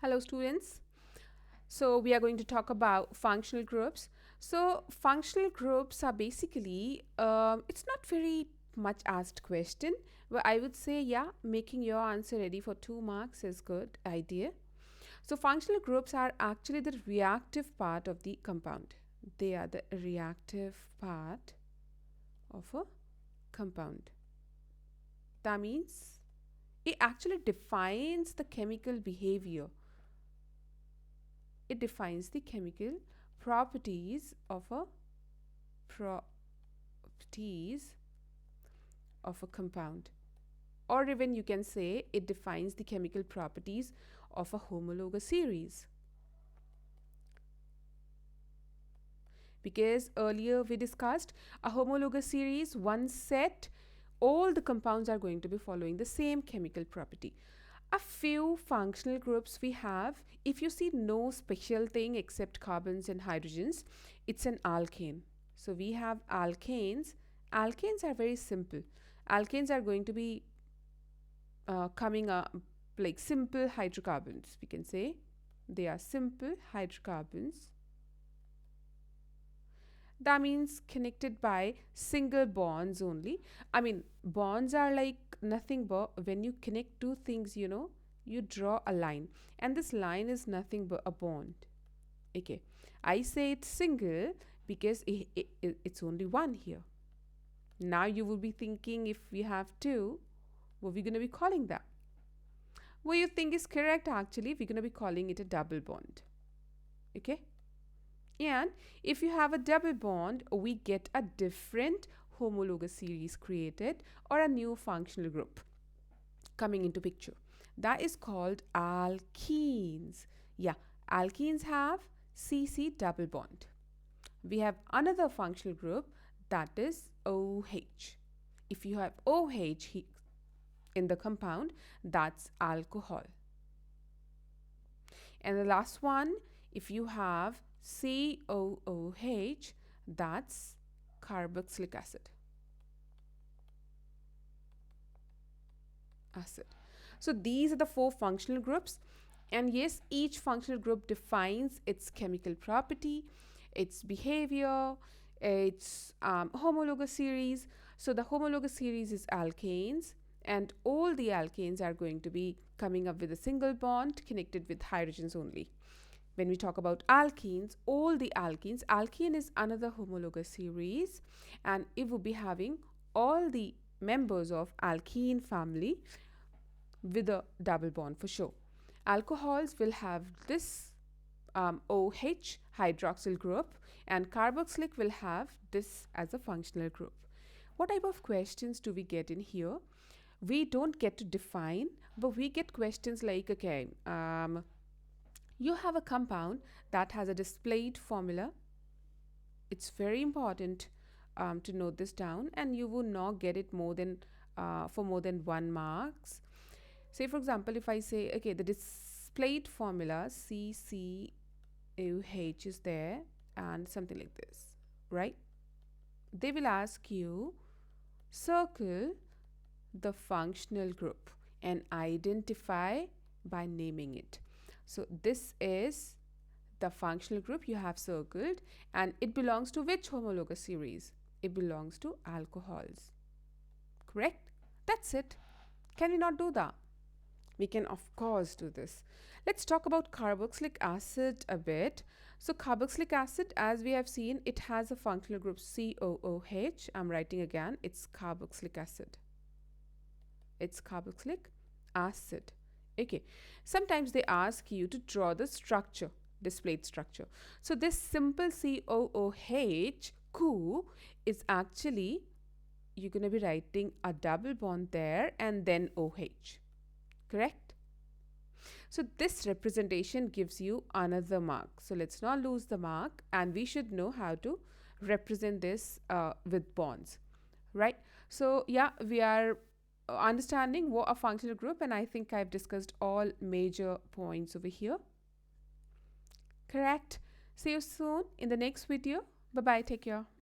Hello students. So we are going to talk about functional groups. So functional groups are basically, it's not very much asked question, but I would say yeah, making your answer ready for 2 marks is good idea. So functional groups are actually the reactive part of the compound. They are the reactive part of a compound. That means it actually defines the chemical behavior. It defines the chemical properties of a properties of a compound, or even you can say it defines the chemical properties of a homologous series. Because earlier we discussed a homologous series, one set, all the compounds are going to be following the same chemical property. A few functional groups we have, if you see no special thing except carbons and hydrogens, it's an alkane. So we have alkanes. Alkanes are very simple. Alkanes are going to be coming up like simple hydrocarbons, we can say. They are simple hydrocarbons. That means connected by single bonds only. I mean, bonds are like nothing but when you connect two things, you draw a line, and this line is nothing but a bond. Okay, I say it's single because it's only one here. Now you will be thinking, if we have two, what are we going to be calling that? What you think is correct, actually, we're going to be calling it a double bond. Okay, and if you have a double bond, we get a different homologous series created, or a new functional group coming into picture. That is called alkenes. Yeah, alkenes have CC double bond. We have another functional group, that is OH. If you have OH in the compound, that's alcohol. And the last one, if you have COOH, that's carboxylic acid. So these are the 4 functional groups, and yes, each functional group defines its chemical property, its behavior, its homologous series. So the homologous series is alkanes, and all the alkanes are going to be coming up with a single bond connected with hydrogens only. When we talk about alkenes, all the alkenes, alkene is another homologous series, and it will be having all the members of alkene family with a double bond for sure. Alcohols will have this OH hydroxyl group, and carboxylic will have this as a functional group. What type of questions do we get in here? We don't get to define, but we get questions like, okay, you have a compound that has a displayed formula. It's very important to note this down, and you will not get it more than for more than 1 marks. Say for example, if I say, okay, the displayed formula CCOH is there and something like this, right? They will ask you, circle the functional group and identify by naming it. So this is the functional group you have circled, and it belongs to which homologous series? It belongs to alcohols. Correct? That's it. Can we not do that? We can, of course, do this. Let's talk about carboxylic acid a bit. So carboxylic acid, as we have seen, it has a functional group COOH. I'm writing again, it's carboxylic acid. It's carboxylic acid. Okay, sometimes they ask you to draw the structure, displayed structure. So this simple COOH, COO, is actually, you're going to be writing a double bond there and then OH. Correct? So this representation gives you another mark. So let's not lose the mark, and we should know how to represent this with bonds, right? So yeah, we are understanding what a functional group, and I think I've discussed all major points over here. Correct? See you soon in the next video. Bye bye. Take care.